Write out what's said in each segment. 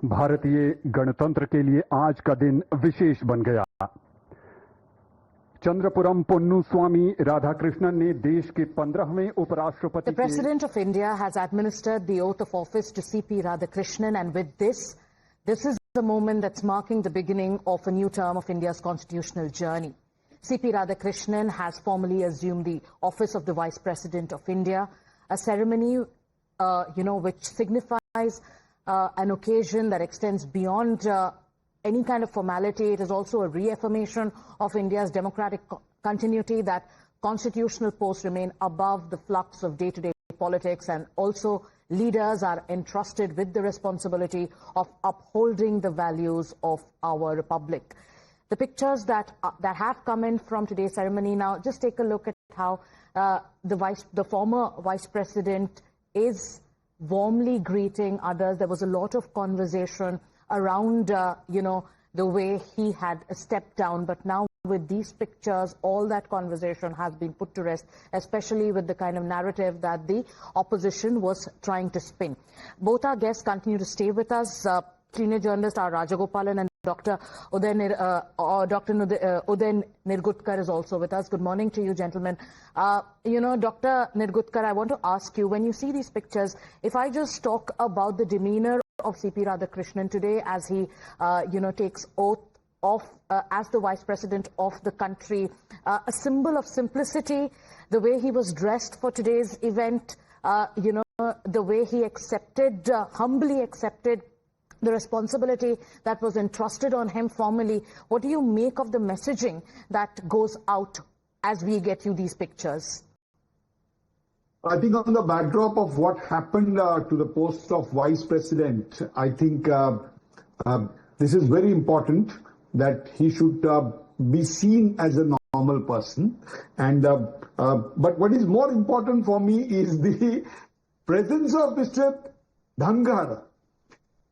भारतीय गणतंत्र के लिए आज का दिन विशेष बन गया। चंद्रपुरम पोन्नुस्वामी राधाकृष्णन ने देश के 15वें उपराष्ट्रपति। The President of India has administered the oath of office to CP Radhakrishnan, and with this is the moment that's marking the beginning of a new term of India's constitutional journey. CP Radhakrishnan has formally assumed the office of the Vice President of India, a ceremony, which signifies an occasion that extends beyond any kind of formality. It is also a reaffirmation of India's democratic continuity, that constitutional posts remain above the flux of day-to-day politics, and also leaders are entrusted with the responsibility of upholding the values of our republic. The pictures that have come in from today's ceremony, now just take a look at how the former Vice President is warmly greeting others. There was a lot of conversation around, the way he had stepped down. But now with these pictures, all that conversation has been put to rest, especially with the kind of narrative that the opposition was trying to spin. Both our guests continue to stay with us. Senior journalist R. Rajagopalan and Dr. Uday Nirgudkar is also with us. Good morning to you, gentlemen. Dr. Nirgudkar, I want to ask you, when you see these pictures, if I just talk about the demeanor of CP Radhakrishnan today as he, takes oath of as the Vice President of the country, a symbol of simplicity, the way he was dressed for today's event, the way he humbly accepted the responsibility that was entrusted on him formally. What do you make of the messaging that goes out as we get you these pictures? I think on the backdrop of what happened to the post of Vice President, I think this is very important, that he should be seen as a normal person. And but what is more important for me is the presence of Mr. Dhangar.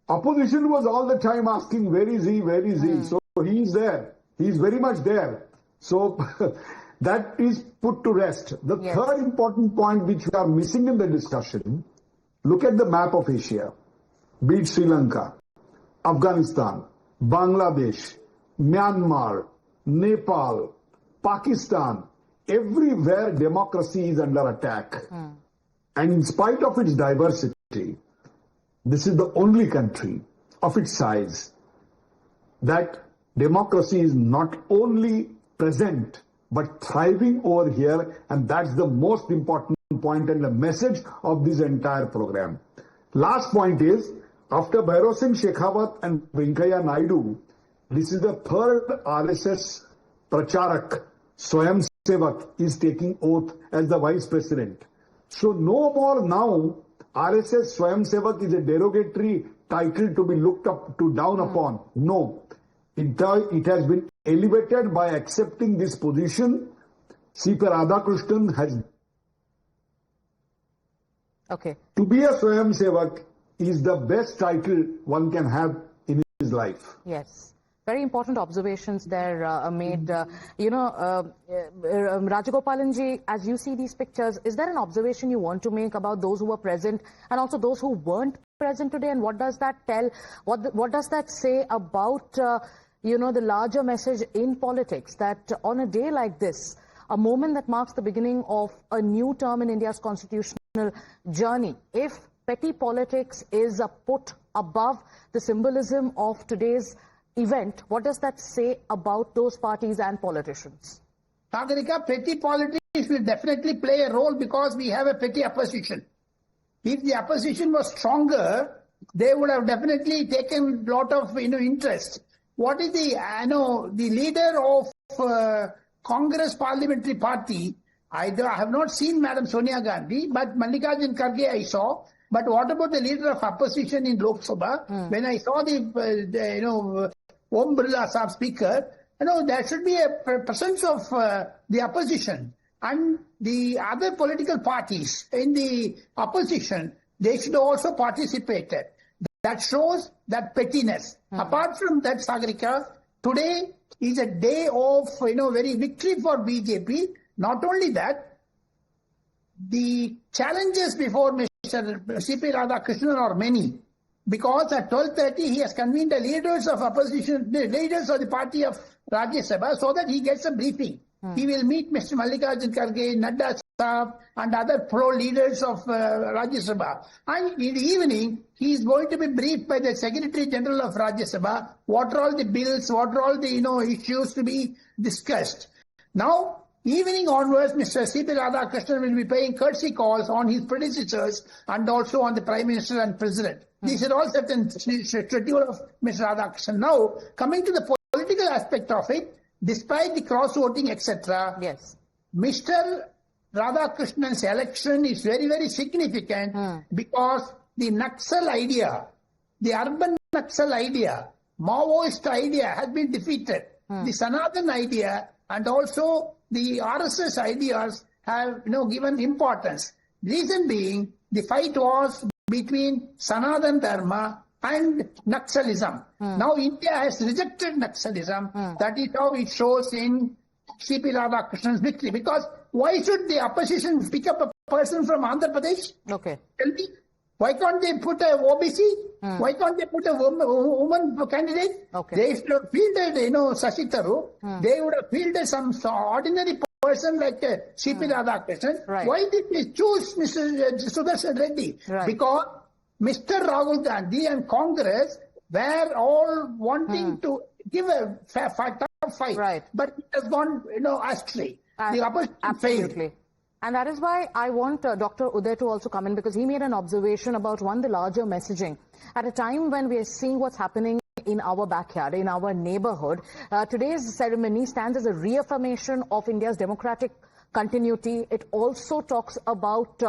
Opposition was all the time asking, where is he, where is he? So he is there. He is very much there. So that is put to rest. The third important point which we are missing in the discussion, look at the map of Asia. Be it Sri Lanka, Afghanistan, Bangladesh, Myanmar, Nepal, Pakistan, everywhere democracy is under attack. And in spite of its diversity, this is the only country of its size that democracy is not only present but thriving over here, and that's the most important point and the message of this entire program. Last point is, after Bhairav Singh Shekhawat and Venkaiah Naidu, this is the third RSS Pracharak, Swayam Sevak, is taking oath as the Vice President. So no more now RSS Swayam Sevak is a derogatory title to be looked up to, down upon. No. It has been elevated by accepting this position. CP Radhakrishnan has. Okay. To be a Swayam Sevak is the best title one can have in his life. Yes. Very important observations there made. Rajagopalanji, as you see these pictures, is there an observation you want to make about those who were present and also those who weren't present today? And what does that tell? What does that say about, the larger message in politics, that on a day like this, a moment that marks the beginning of a new term in India's constitutional journey, if petty politics is put above the symbolism of today's event, what does that say about those parties and politicians? Sagarika, petty politics will definitely play a role because we have a petty opposition. If the opposition was stronger, they would have definitely taken a lot of interest. What is the leader of Congress Parliamentary Party? I have not seen Madam Sonia Gandhi, but Mallikarjun Kharge I saw. But what about the leader of opposition in Lok Sabha? When I saw the Om Birla Sahib speaker, there should be a presence of the opposition, and the other political parties in the opposition, they should also participate. That shows that pettiness. Apart from that, Sagarika, today is a day of very victory for BJP. Not only that, the challenges before Mr. C.P. Radhakrishnan are many. because at 12:30 he has convened the leaders of opposition, the leaders of the party of Rajya Sabha, so that he gets a briefing. He will meet Mr. Mallikarjun Kharge, Nadda Sahab, and other pro leaders of Rajya Sabha. And in the evening, he is going to be briefed by the Secretary General of Rajya Sabha. What are all the bills? What are all the issues to be discussed? Now, evening onwards, Mr. C.P. Radhakrishnan will be paying courtesy calls on his predecessors and also on the Prime Minister and President. These are all certain schedule of Mr. Radhakrishnan. Now, coming to the political aspect of it, despite the cross-voting, etc., yes, Mr. Radhakrishnan's election is very, very significant because the Naxal idea, the urban Naxal idea, Maoist idea has been defeated. The Sanatan idea and also the RSS ideas have given importance. Reason being, the fight was between Sanatan Dharma and Naxalism. Now India has rejected Naxalism. That is how it shows in C.P. Radhakrishnan's victory. Because why should the opposition pick up a person from Andhra Pradesh? Okay. Tell me. Why can't they put a OBC? Why can't they put a woman candidate? Okay. They should have fielded, Shashi Tharoor. They would have fielded some ordinary person like C.P. Radhakrishnan. Right. Why did they choose Mr. Sudarshan Reddy? Right. Because Mr. Rahul Gandhi and Congress were all wanting to give a tough fight. Right. But it has gone, astray. The opposition Absolutely. failed. And that is why I want Dr. Uday to also come in, because he made an observation about, one, the larger messaging. At a time when we are seeing what's happening in our backyard, in our neighborhood, today's ceremony stands as a reaffirmation of India's democratic continuity. It also talks about,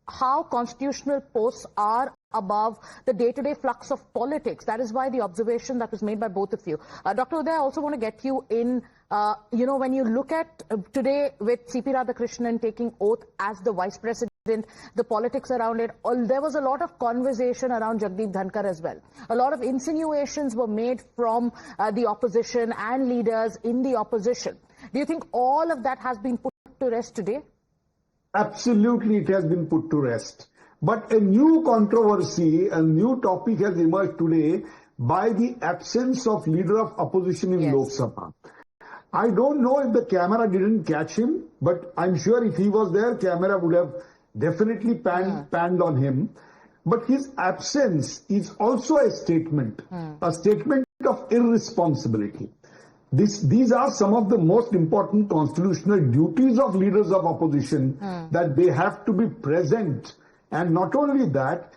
how constitutional posts are above the day-to-day flux of politics. That is why the observation that was made by both of you. Dr. Uday, I also want to get you in, when you look at today with C.P. Radhakrishnan taking oath as the Vice President, the politics around it, there was a lot of conversation around Jagdeep Dhankar as well. A lot of insinuations were made from the opposition and leaders in the opposition. Do you think all of that has been put to rest today? Absolutely, it has been put to rest. But a new controversy, a new topic has emerged today by the absence of leader of opposition in Lok Sabha. I don't know if the camera didn't catch him, but I'm sure if he was there, camera would have definitely panned on him. But his absence is also a statement of irresponsibility. These are some of the most important constitutional duties of leaders of opposition, that they have to be present. And not only that,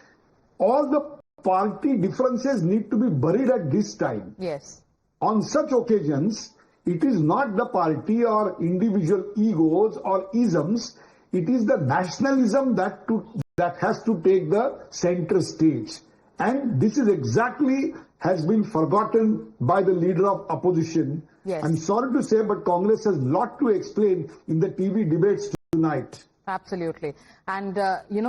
all the party differences need to be buried at this time. Yes. On such occasions, it is not the party or individual egos or isms, it is the nationalism that has to take the center stage. And this is exactly has been forgotten by the leader of opposition. Yes. I'm sorry to say, but Congress has a lot to explain in the TV debates tonight. Absolutely. And,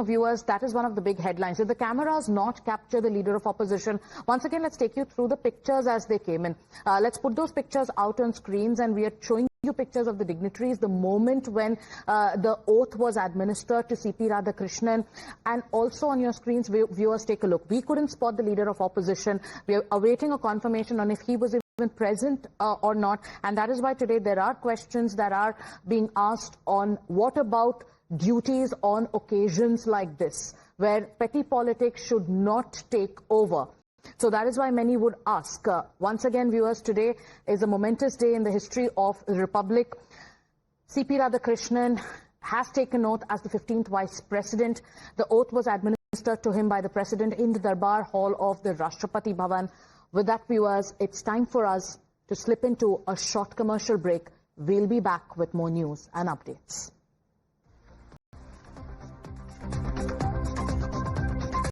viewers, that is one of the big headlines. If the cameras not capture the leader of opposition, once again, let's take you through the pictures as they came in. Let's put those pictures out on screens, and we are showing you pictures of the dignitaries, the moment when the oath was administered to C.P. Radhakrishnan. And also on your screens, viewers, take a look. We couldn't spot the leader of opposition. We are awaiting a confirmation on if he was even present or not. And that is why today there are questions that are being asked on what about duties on occasions like this, where petty politics should not take over. So that is why many would ask. Once again, viewers, today is a momentous day in the history of the Republic. C.P. Radhakrishnan has taken oath as the 15th Vice President. The oath was administered to him by the President in the Darbar Hall of the Rashtrapati Bhavan. With that, viewers, it's time for us to slip into a short commercial break. We'll be back with more news and updates.